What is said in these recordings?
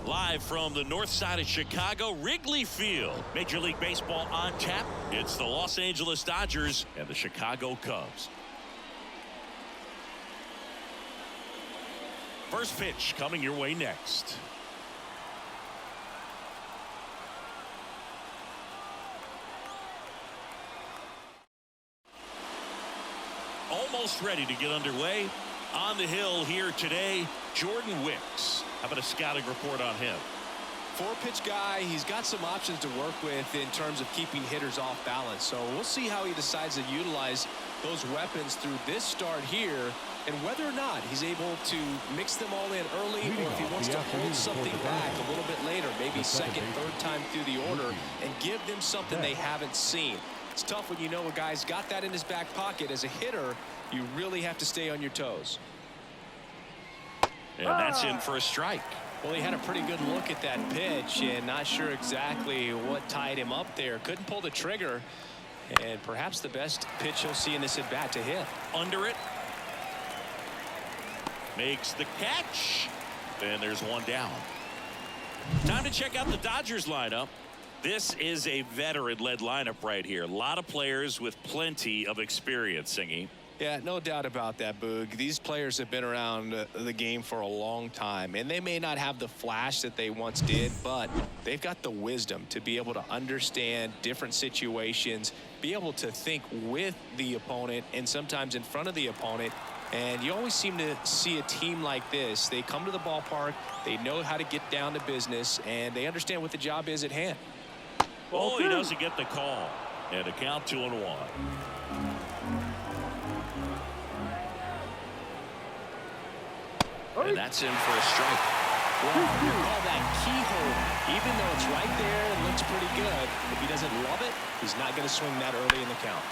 Live from the north side of Chicago, Wrigley Field. Major League Baseball on tap. It's the Los Angeles Dodgers and the Chicago Cubs. First pitch coming your way next. Almost ready to get underway. On the hill here today, Jordan Wicks. How about a scouting report on him? Four-pitch guy. He's got some options to work with in terms of keeping hitters off balance. So we'll see how he decides to utilize those weapons through this start here, and whether or not he's able to mix them all in early, or if he wants to hold something back a little bit later, maybe second, third time through the order, and give them something they haven't seen. It's tough when you know a guy's got that in his back pocket. As a hitter, you really have to stay on your toes. And that's in for a strike. Well, he had a pretty good look at that pitch and not sure exactly what tied him up there. Couldn't pull the trigger, and perhaps the best pitch he'll see in this at bat to hit. Under it. Makes the catch. And there's one down. Time to check out the Dodgers lineup. This is a veteran-led lineup right here. A lot of players with plenty of experience, Singy. Yeah, no doubt about that, Boog. These players have been around the game for a long time, and they may not have the flash that they once did, but they've got the wisdom to be able to understand different situations, be able to think with the opponent and sometimes in front of the opponent. And you always seem to see a team like this. They come to the ballpark, they know how to get down to business, and they understand what the job is at hand. Oh, he doesn't get the call. And a count 2-1. And that's in for a strike. Well, you call that keyhole. Even though it's right there, it looks pretty good. If he doesn't love it, he's not going to swing that early in the count.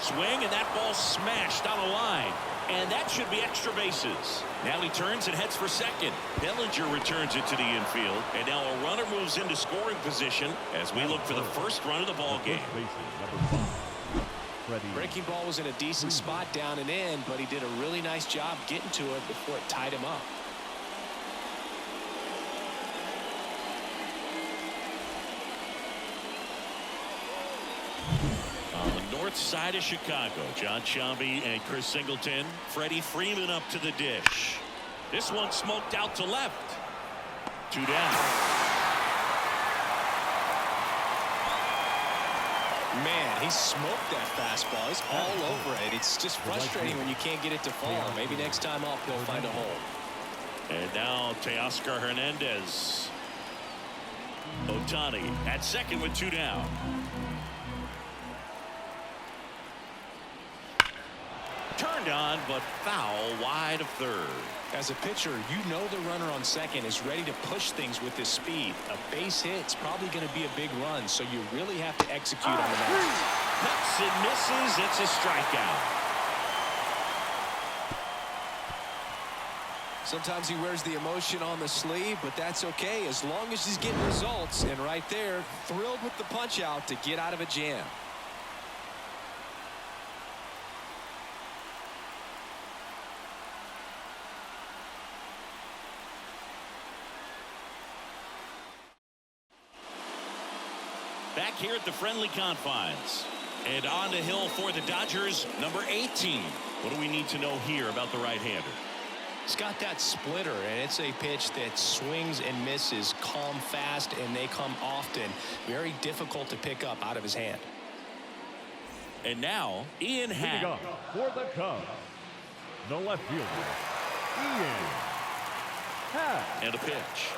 Swing, and that ball smashed on a line. And that should be extra bases. Now he turns and heads for second. Bellinger returns it to the infield. And now a runner moves into scoring position as we look for the first run of the ball game. Breaking ball was in a decent spot down and in, but he did a really nice job getting to it before it tied him up. On the north side of Chicago, John Sciambi and Chris Singleton. Freddie Freeman up to the dish. This one smoked out to left. 2 down. Man, he smoked that fastball. He's all over it. It's just frustrating when you can't get it to fall. Maybe next time up he'll find a hole. And now Teoscar Hernandez. Ohtani at second with 2 down. Turned on, but foul wide of third. As a pitcher, you know the runner on second is ready to push things with his speed. A base hit's probably going to be a big run, so you really have to execute on the mound. Cuts and misses. It's a strikeout. Sometimes he wears the emotion on the sleeve, but that's okay as long as he's getting results. And right there, thrilled with the punch out to get out of a jam. Back here at the friendly confines. And on the hill for the Dodgers, number 18. What do we need to know here about the right-hander? He's got that splitter, and it's a pitch that swings and misses, come fast, and they come often. Very difficult to pick up out of his hand. And now, Ian Happ. For the Cubs, the left fielder, Ian Happ. And a pitch.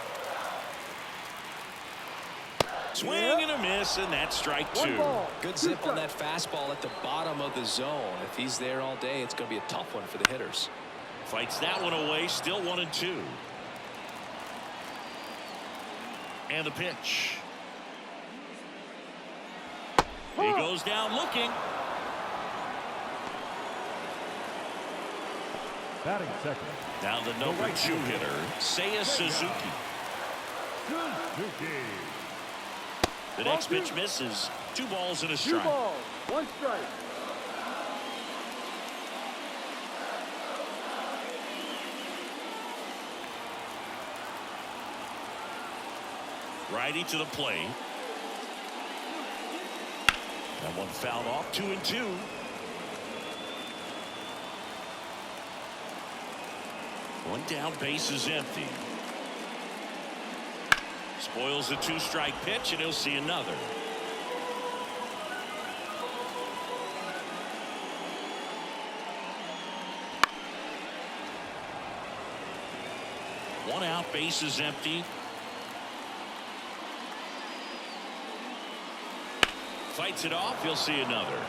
Swing and a miss, and that's strike 2. Good zip on that fastball at the bottom of the zone. If he's there all day, it's going to be a tough one for the hitters. Fights that one away, still 1-2. And the pitch. He goes down looking. Batting second. Now the number 2 hitter, Seiya Suzuki. The next pitch misses. 2 balls and a strike. 2 balls, 1 strike. Righty to the plate. That one fouled off. 2-2. One down, base is empty. Spoils the 2-strike pitch, and he'll see another. One out, base is empty. Fights it off, he'll see another.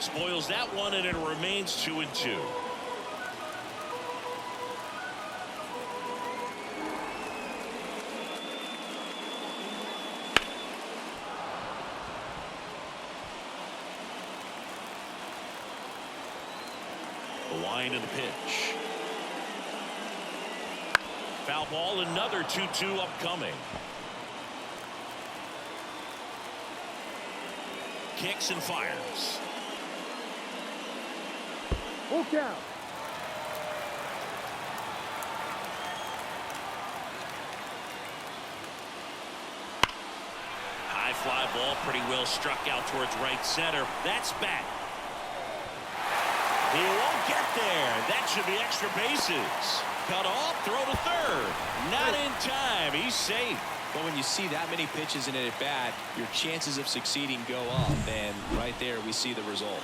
Spoils that one, and it remains 2-2. The line of the pitch. Foul ball, another 2-2 upcoming. Kicks and fires. Full count. High fly ball, pretty well struck out towards right center. That's back. He won't get there. That should be extra bases. Cut off, throw to third. Not in time. He's safe. But when you see that many pitches in an at-bat, your chances of succeeding go up. And right there, we see the result.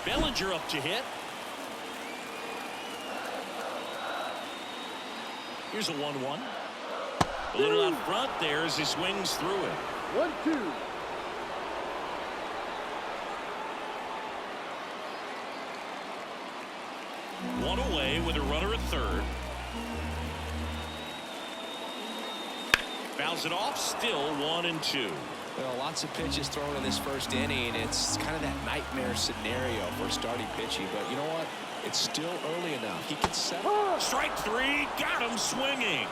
Bellinger up to hit. Here's a 1-1. A little out front there as he swings through it. 1-2. One away with a runner at third. Fouls it off, still 1-2. Well, lots of pitches thrown in this first inning. It's kind of that nightmare scenario for starting pitching. But you know what? It's still early enough. He can settle. Strike three. Got him swinging.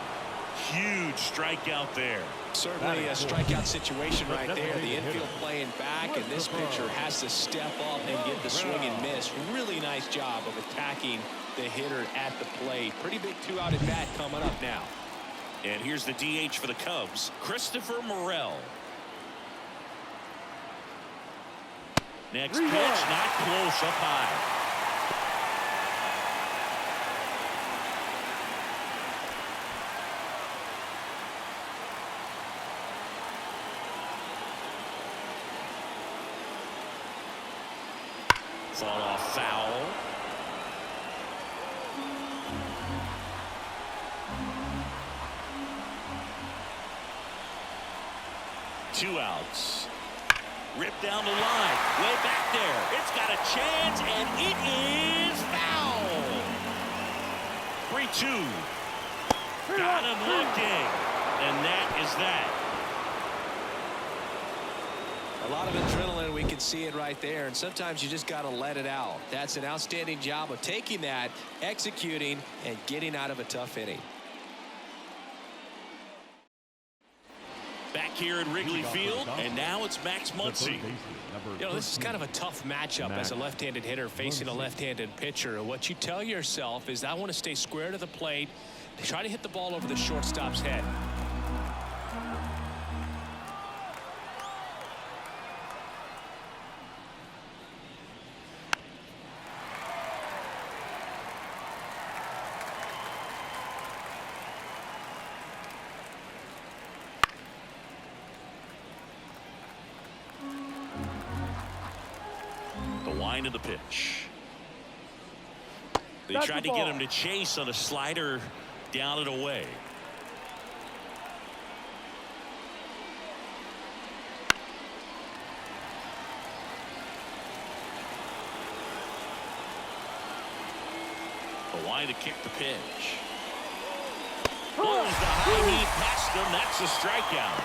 Huge strikeout there. Certainly a strikeout situation right there. The infield playing back, and this pitcher has to step up and get the swing and miss. Really nice job of attacking the hitter at the plate. Pretty big two-out at bat coming up now. And here's the DH for the Cubs, Christopher Morel. Next pitch, not close, up high. Fought off foul. Two outs. Ripped down the line. Way back there. It's got a chance, and it is foul. 3-2. Got him looking. And that is that. A lot of adrenaline, we can see it right there, and sometimes you just got to let it out. That's an outstanding job of taking that, executing, and getting out of a tough inning. Back here at Wrigley Field, and now it's Max Muncy. You know, this is kind of a tough matchup as a left-handed hitter facing a left-handed pitcher. What you tell yourself is, I want to stay square to the plate, try to hit the ball over the shortstop's head. Line of the pitch. They tried to get him to chase on a slider down and away. The line to kick the pitch. Blows the high knee past him. That's a strikeout.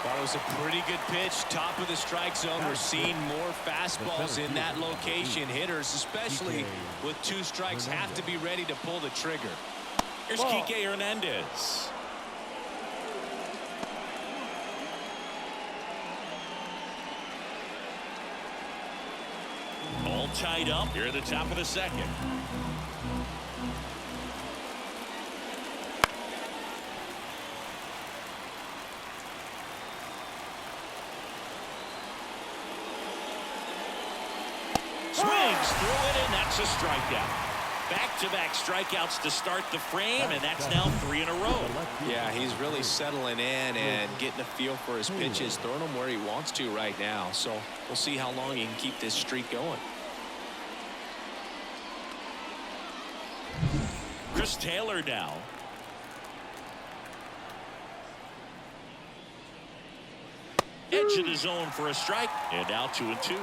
That was a pretty good pitch. Top of the strike zone. We're seeing more fastballs in that location. Hitters, especially with 2 strikes, have to be ready to pull the trigger. Here's Kike Hernandez. All tied up here at the top of the second. Swings through it, and that's a strikeout. Back-to-back strikeouts to start the frame, and that's now 3 in a row. Yeah, he's really settling in and getting a feel for his pitches, throwing them where he wants to right now. So we'll see how long he can keep this streak going. Chris Taylor now. Edge of the zone for a strike, and now 2-2.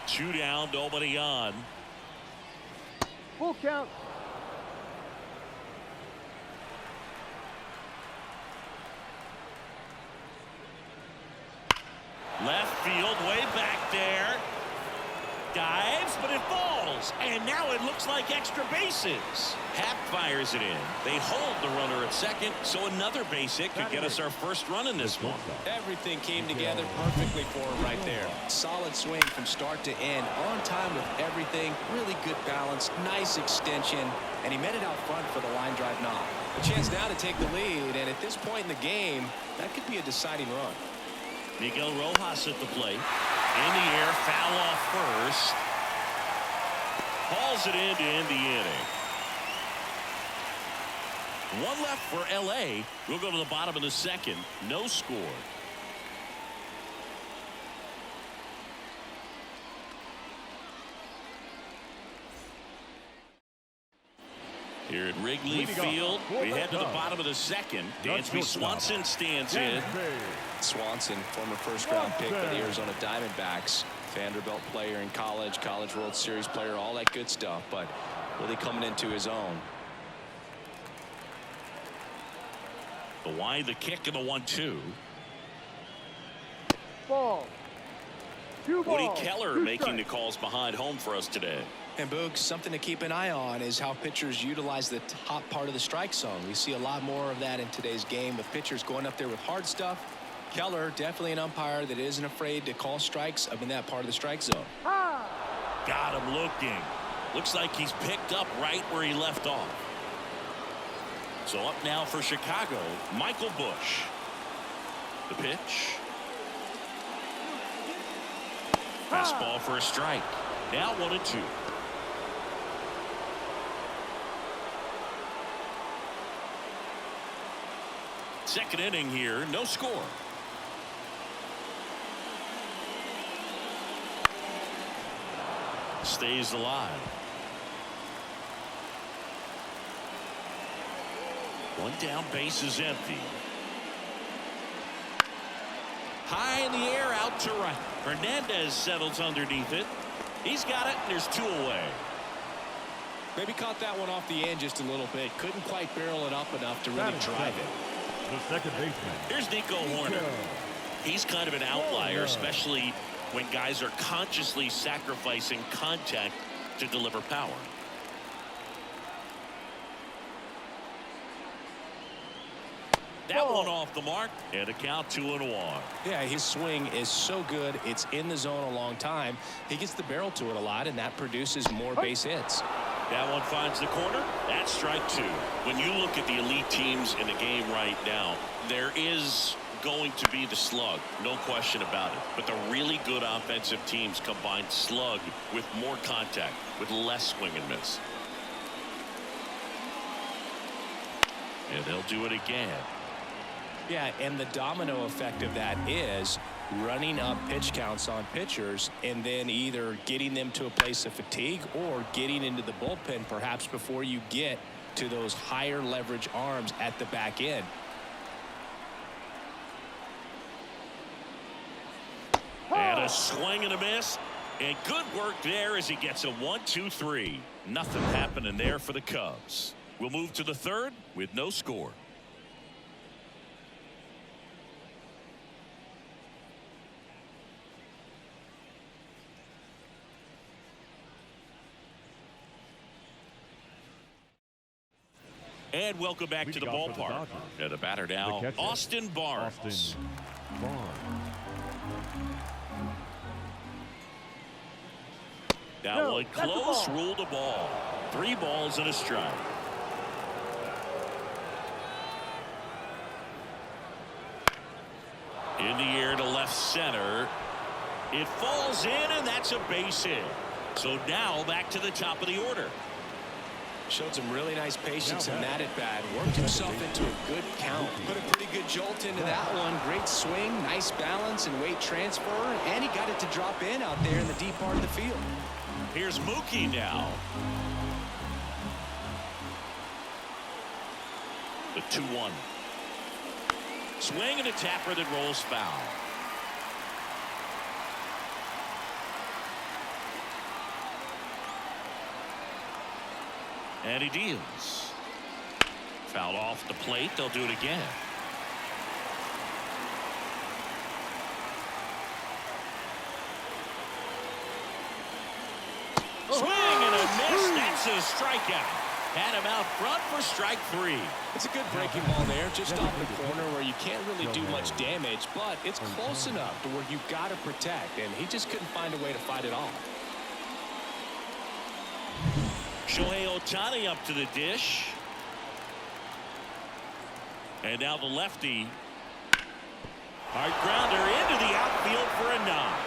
Two down, nobody on. Full count. Left field, way back there. Dives, but it falls. And now it looks like extra bases. Happ fires it in. They hold the runner at second, so another base hit could get us our first run in this one. Everything came together perfectly for him right there. Solid swing from start to end. On time with everything. Really good balance. Nice extension. And he met it out front for the line drive knock. A chance now to take the lead. And at this point in the game, that could be a deciding run. Miguel Rojas at the plate. In the air, foul off first. Hauls it in to end the inning. One left for L.A. We'll go to the bottom of the second. No score. Here at Wrigley Field, we head to the bottom of the second. Dansby Swanson stands in. Swanson, former first-round pick for the Arizona Diamondbacks. Vanderbilt player in college, College World Series player, all that good stuff, but really coming into his own. The wide, the kick, and the 1-2. Ball. 2 balls. Woody Keller making the calls behind home for us today. And Boog, something to keep an eye on is how pitchers utilize the top part of the strike zone. We see a lot more of that in today's game with pitchers going up there with hard stuff. Keller, definitely an umpire that isn't afraid to call strikes up in that part of the strike zone. Got him looking. Looks like he's picked up right where he left off. So up now for Chicago, Michael Busch. The pitch. Fastball for a strike. Now 1-2. Second inning here, no score. Stays alive. One down, base is empty. High in the air, out to right. Hernandez settles underneath it. He's got it, and there's 2 away. Maybe caught that one off the end just a little bit. Couldn't quite barrel it up enough to really drive it. The second baseman. Here's Nico Horner. He's kind of an outlier, especially when guys are consciously sacrificing contact to deliver power. That one off the mark, and a count 2-1. Yeah, his swing is so good. It's in the zone a long time. He gets the barrel to it a lot, and that produces more base hits. That one finds the corner. That's strike 2. When you look at the elite teams in the game right now, there is going to be the slug, no question about it. But the really good offensive teams combine slug with more contact, with less swing and miss. And they'll do it again. Yeah, and the domino effect of that is running up pitch counts on pitchers and then either getting them to a place of fatigue or getting into the bullpen perhaps before you get to those higher leverage arms at the back end. And a swing and a miss. And good work there as he gets a 1-2-3. Nothing happening there for the Cubs. We'll move to the third with no score. And welcome back to the ballpark. The batter now, Austin Barnes. That one close, ruled a ball. 3 balls and a strike. In the air to left center. It falls in, and that's a base hit. So now back to the top of the order. Showed some really nice patience in that at bat. Worked himself into a good count. Put a pretty good jolt into that one. Great swing, nice balance and weight transfer. And he got it to drop in out there in the deep part of the field. Here's Mookie now. The 2-1. Swing and a tapper that rolls foul. And he deals. Fouled off the plate. They'll do it again. Swing and a miss. That's a strikeout. Had him out front for strike 3. It's a good breaking ball there, just off the corner where you can't really do much damage, but it's close enough to where you've got to protect, and he just couldn't find a way to fight it off. Shohei Ohtani up to the dish. And now the lefty. Hard grounder into the outfield for a knock.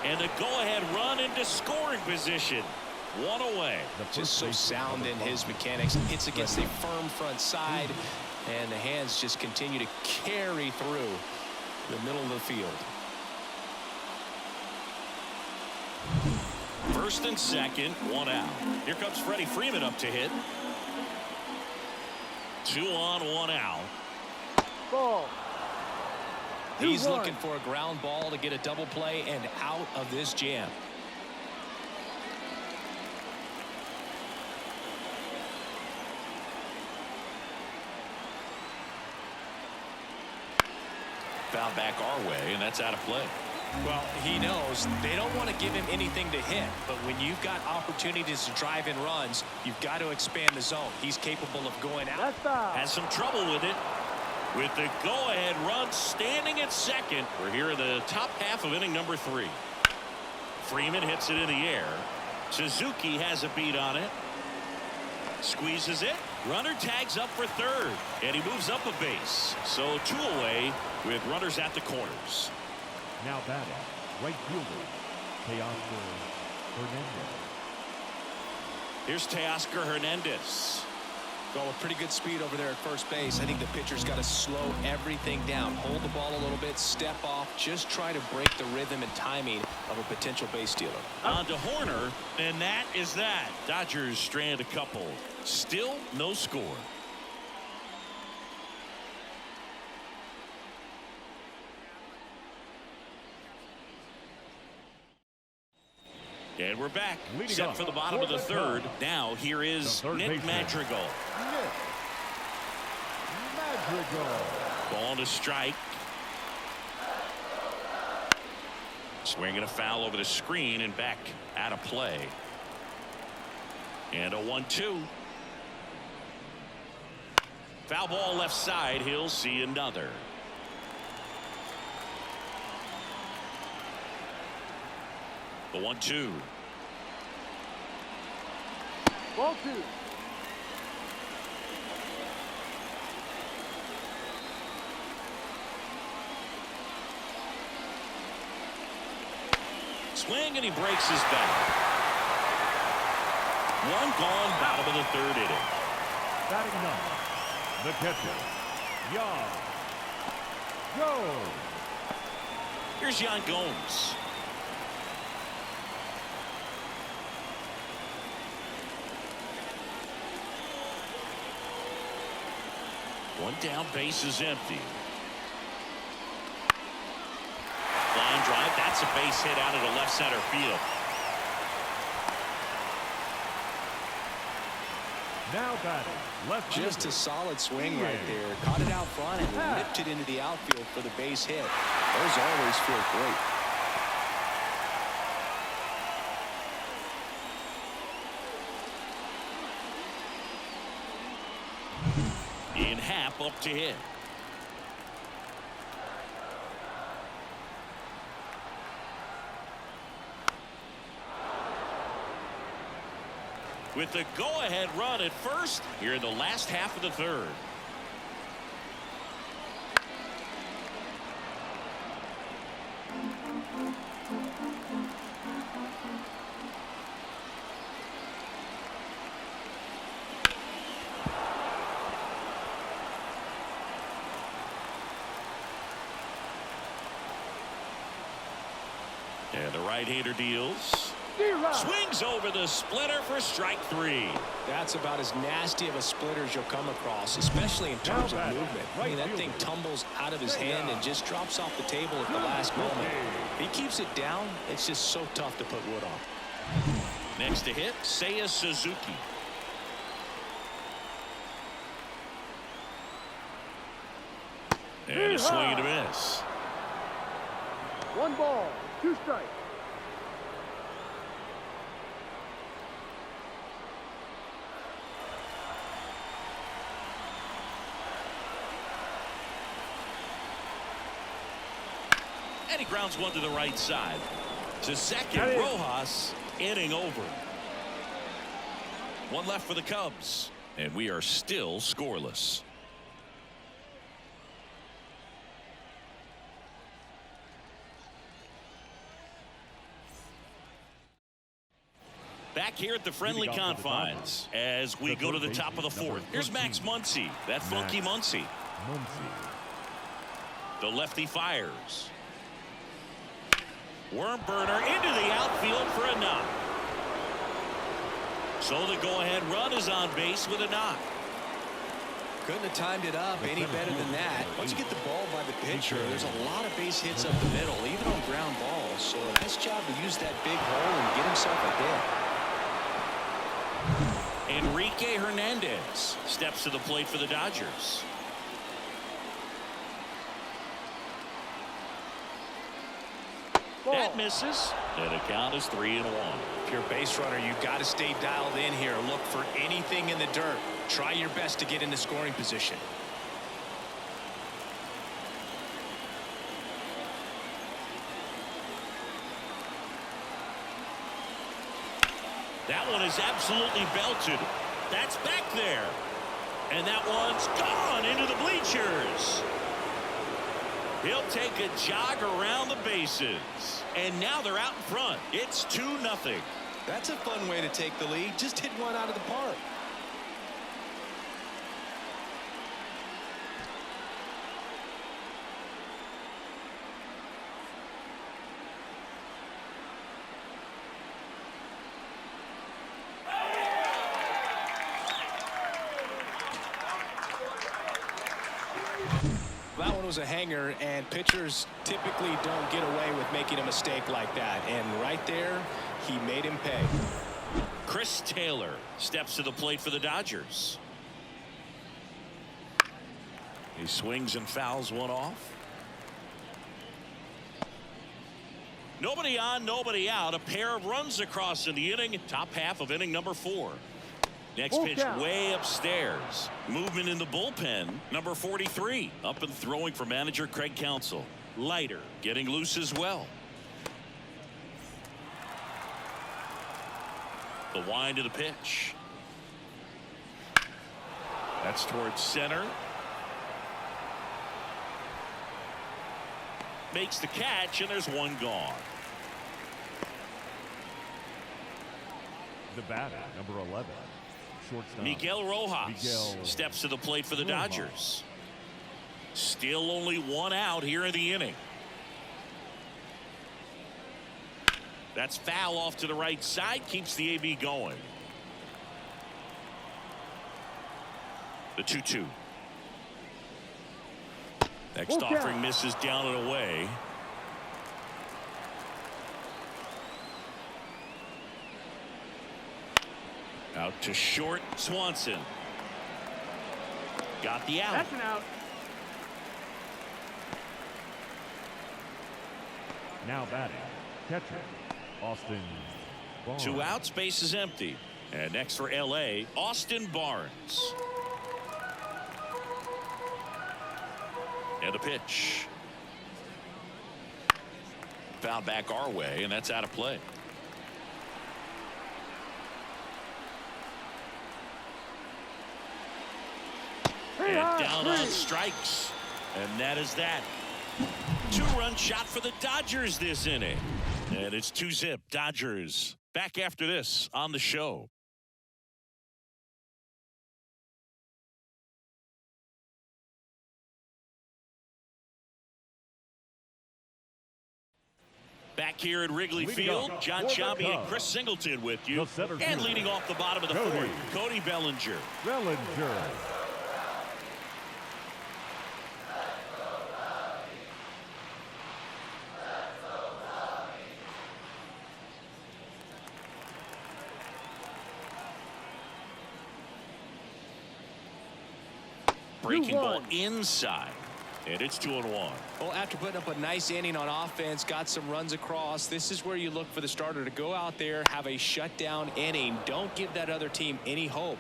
And a go-ahead run into scoring position. 1 away. Just so sound in his mechanics. Hits against a firm front side, and the hands just continue to carry through the middle of the field. First and second, 1 out. Here comes Freddie Freeman up to hit. 2 on, 1 out. Ball. He's looking for a ground ball to get a double play and out of this jam. Foul back our way, and that's out of play. Well, he knows they don't want to give him anything to hit, but when you've got opportunities to drive in runs, you've got to expand the zone. He's capable of going out. Has some trouble with it. With the go-ahead run standing at second. We're here in the top half of inning number 3. Freeman hits it in the air. Suzuki has a beat on it. Squeezes it. Runner tags up for third, and he moves up a base. So 2 away with runners at the corners. Now batting, right fielder, Teoscar Hernandez. Here's Teoscar Hernandez. Well, with pretty good speed over there at first base. I think the pitcher's got to slow everything down. Hold the ball a little bit, step off, just try to break the rhythm and timing of a potential base stealer. On to Horner, and that is that. Dodgers strand a couple. Still no score. And we're back. Set for the bottom of the third. Now here is Nick Madrigal. Ball to strike. Swinging a foul over the screen and back out of play. And a 1-2. Foul ball left side. He'll see another. The 1-2. Ball 2. Swing and he breaks his back. 1 gone, bottom of the 3rd inning. Batting 9, the catcher, Yan Gomes. Here's Yan Gomes. One down, base is empty. line drive. That's a base hit out into left center field. Now batting, left Just fielder. a solid swing right there. Caught it out front and whipped it into the outfield for the base hit. Those always feel great. Ian Happ up to hit. With the go-ahead run at first here in the last half of the third. And the right-hander deals. Swings over the splitter for strike 3. That's about as nasty of a splitter as you'll come across, especially in terms of movement. I mean, that thing tumbles out of his hand and just drops off the table at the last moment. If he keeps it down, it's just so tough to put wood on. Next to hit, Seiya Suzuki. And a swing and a miss. 1 ball, 2 strikes. And he grounds one to the right side. To second, Rojas, inning over. One left for the Cubs. And we are still scoreless. Back here at the friendly confines as we go to the top of the fourth. Here's Max Muncy. That funky Muncy. The lefty fires. Worm burner into the outfield for a knock. So the go-ahead run is on base with a knock. Couldn't have timed it up any better than that. Once you get the ball by the pitcher, there's a lot of base hits up the middle, even on ground balls. So a nice job to use that big hole and get himself a hit. Enrique Hernandez steps to the plate for the Dodgers. That misses, and the count is 3-1. If you're a base runner, you've got to stay dialed in here. Look for anything in the dirt. Try your best to get into scoring position. That one is absolutely belted. That's back there. And that one's gone into the bleachers. He'll take a jog around the bases. And now they're out in front. It's 2-0. That's a fun way to take the lead. Just hit one out of the park. That one was a hanger, and pitchers typically don't get away with making a mistake like that. And right there, he made him pay. Chris Taylor steps to the plate for the Dodgers. He swings and fouls one off. Nobody on, nobody out. A pair of runs across in the inning. Top half of inning number 4. Next pitch way upstairs. Movement in the bullpen. Number 43 up and throwing for manager Craig Counsell. Leiter getting loose as well. The wind of the pitch. That's towards center. Makes the catch, and there's one gone. The batter, number 11. Shortstop. Miguel Rojas steps to the plate for the Dodgers. Still only one out here in the inning. That's foul off to the right side. Keeps the AB going. The 2-2. Next offering misses down and away. Out to short, Swanson. Got the out. That's an out. Now batting, catcher, Austin Barnes. 2 outs, base is empty. And next for LA, Austin Barnes. And the pitch. Foul back our way, and that's out of play. And down on strikes. And that is that. 2-run shot for the Dodgers this inning. And it's 2-zip Dodgers. Back after this on the show. Back here at Wrigley Field, John Shabby and Chris Singleton with you. And leading off the bottom of the fourth, Cody Bellinger. Breaking ball inside. And it's 2-1. Well, after putting up a nice inning on offense, got some runs across, this is where you look for the starter to go out there, have a shutdown inning. Don't give that other team any hope.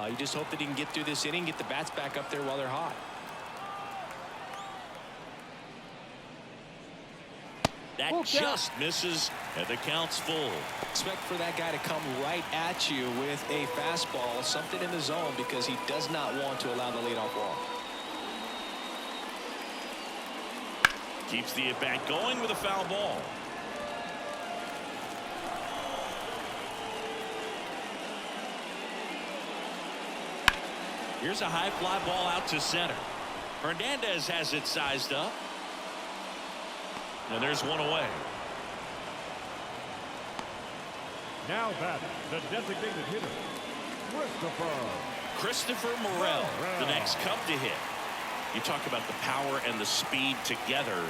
You just hope that he can get through this inning, get the bats back up there while they're hot. That just misses, and the count's full. Expect for that guy to come right at you with a fastball, something in the zone, because he does not want to allow the leadoff walk. Keeps the at-bat going with a foul ball. Here's a high fly ball out to center. Hernandez has it sized up. And there's one away. Now batting, the designated hitter, Christopher Morel, the next Cub to hit. You talk about the power and the speed together.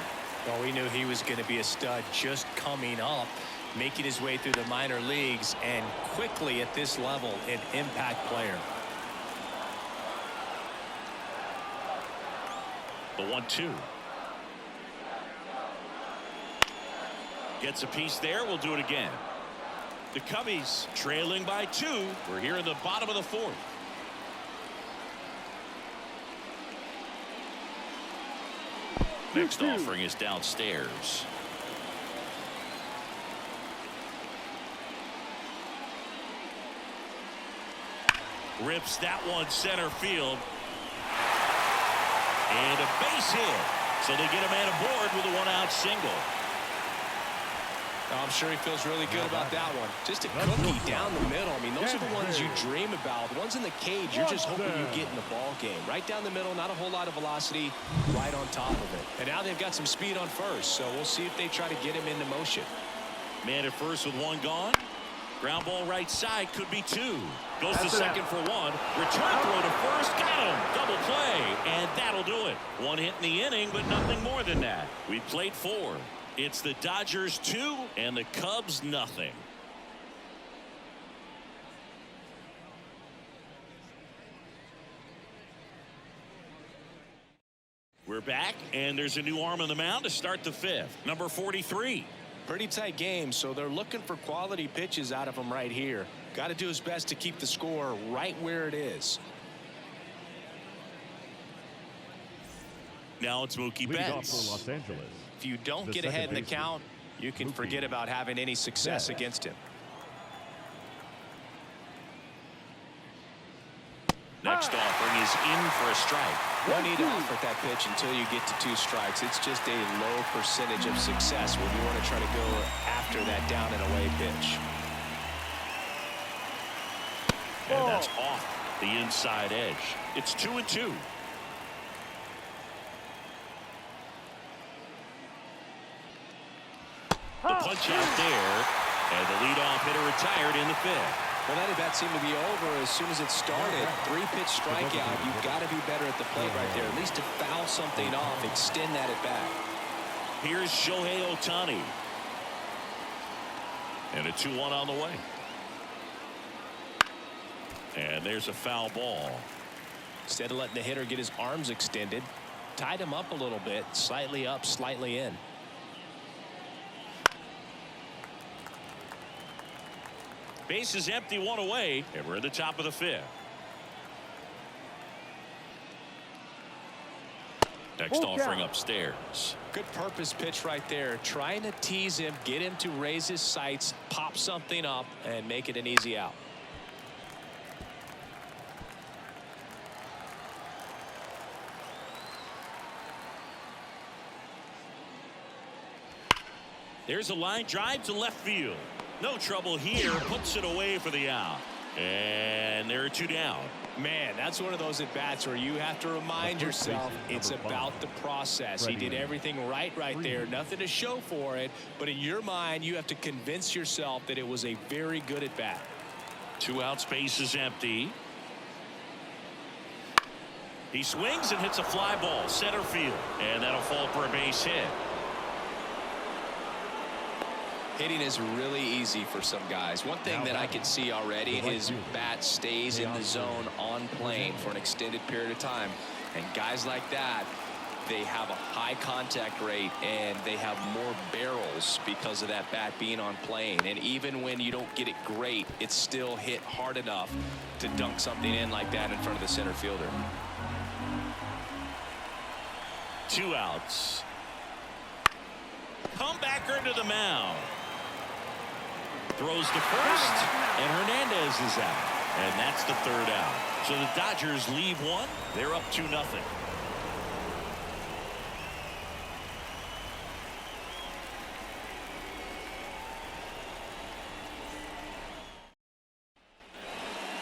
Well, we knew he was going to be a stud just coming up, making his way through the minor leagues, and quickly at this level, an impact player. The 1-2. Gets a piece there. We'll do it again. The Cubbies trailing by 2. We're here in the bottom of the fourth. Next offering is downstairs. Rips that one center field. And a base hit. So they get a man aboard with a 1-out single. I'm sure he feels really good about that one. Just a cookie down the middle. I mean, those are the ones you dream about. The ones in the cage, you're just hoping you get in the ball game. Right down the middle, not a whole lot of velocity, right on top of it. And now they've got some speed on first, so we'll see if they try to get him into motion. Man at first with 1 gone. Ground ball right side, could be 2. Goes to second for 1. Return throw to first, got him. Double play, and that'll do it. 1 hit in the inning, but nothing more than that. We played 4. It's the Dodgers 2 and the Cubs nothing. We're back, and there's a new arm on the mound to start the 5th. Number 43. Pretty tight game, so they're looking for quality pitches out of him right here. Got to do his best to keep the score right where it is. Now it's Mookie Betts. For Los Angeles. If you don't get ahead in the count, you can forget about having any success against him. Next offering is in for a strike. No need to offer that pitch until you get to 2 strikes. It's just a low percentage of success when you want to try to go after that down and away pitch. And that's off the inside edge. It's 2-2. The punch out there, and the leadoff hitter retired in the 5th. Well, that at-bat seemed to be over as soon as it started. 3-pitch strikeout. You've got to be better at the plate right there, at least to foul something off, extend that at-bat. Here's Shohei Ohtani. And a 2-1 on the way. And there's a foul ball. Instead of letting the hitter get his arms extended, tied him up a little bit, slightly up, slightly in. Base is empty, one away, and we're at the top of the fifth. Next offering upstairs. Good purpose pitch right there. Trying to tease him, get him to raise his sights, pop something up, and make it an easy out. There's a line drive to left field. No trouble here. Puts it away for the out. And there are two down. Man, that's one of those at-bats where you have to remind yourself it's about the process. He did everything right there. Nothing to show for it. But in your mind, you have to convince yourself that it was a very good at-bat. 2 outs, base is empty. He swings and hits a fly ball, center field. And that'll fall for a base hit. Hitting is really easy for some guys. One thing that I can see already, his bat stays in the zone on plane for an extended period of time. And guys like that, they have a high contact rate and they have more barrels because of that bat being on plane. And even when you don't get it great, it's still hit hard enough to dunk something in like that in front of the center fielder. 2 outs. Comebacker to the mound. Throws to first, and Hernandez is out. And that's the third out. So the Dodgers leave one. They're up 2-0.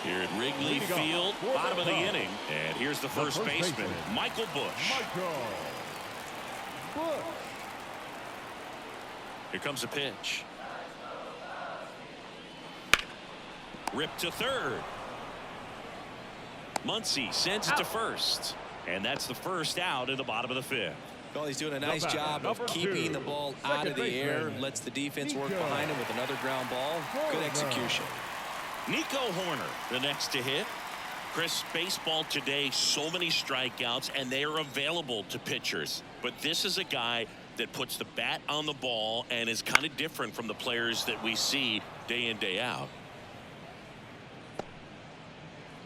Here at Wrigley Field, bottom of the inning. And here's the first baseman, Michael Busch. Here comes a pitch. Ripped to third. Muncy sends it to first. And that's the first out in the bottom of the fifth. Well, he's doing a nice job of keeping the ball out of the air. Lets the defense work behind him with another ground ball. Good execution. Nico Horner, the next to hit. Chris, baseball today, so many strikeouts, and they are available to pitchers. But this is a guy that puts the bat on the ball and is kind of different from the players that we see day in, day out.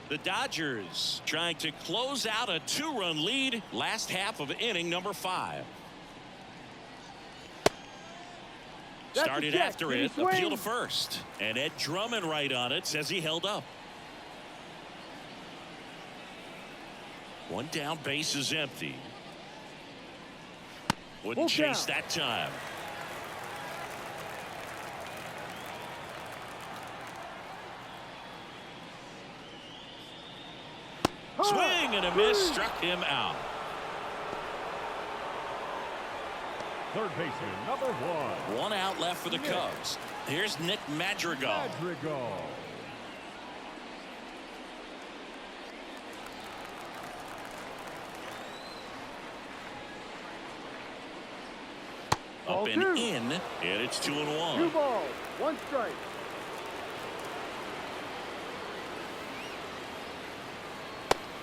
The Dodgers trying to close out a 2-run lead last half of inning number 5. Started after it, appeal to first. And Ed Drummond right on it, says he held up. 1 down, base is empty. Wouldn't chase that time. Swing and a miss, struck him out. Third baseman, number 1. 1 out left for the Cubs. Here's Nick Madrigal. Up and in, and it's 2-1. 2 balls, 1 strike.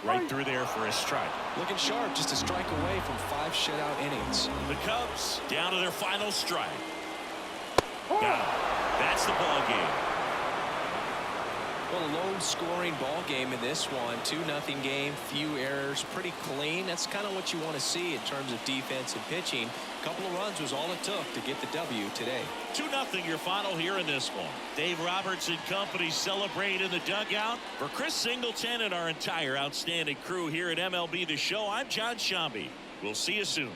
Right through there for a strike. Looking sharp, just a strike away from 5 shutout innings. The Cubs down to their final strike. Got him. That's the ball game. Well, a low-scoring ball game in this one. 2-0 game, few errors, pretty clean. That's kind of what you want to see in terms of defense and pitching. A couple of runs was all it took to get the W today. 2-0 your final here in this one. Dave Roberts and company celebrate in the dugout. For Chris Singleton and our entire outstanding crew here at MLB The Show, I'm John Shambi. We'll see you soon.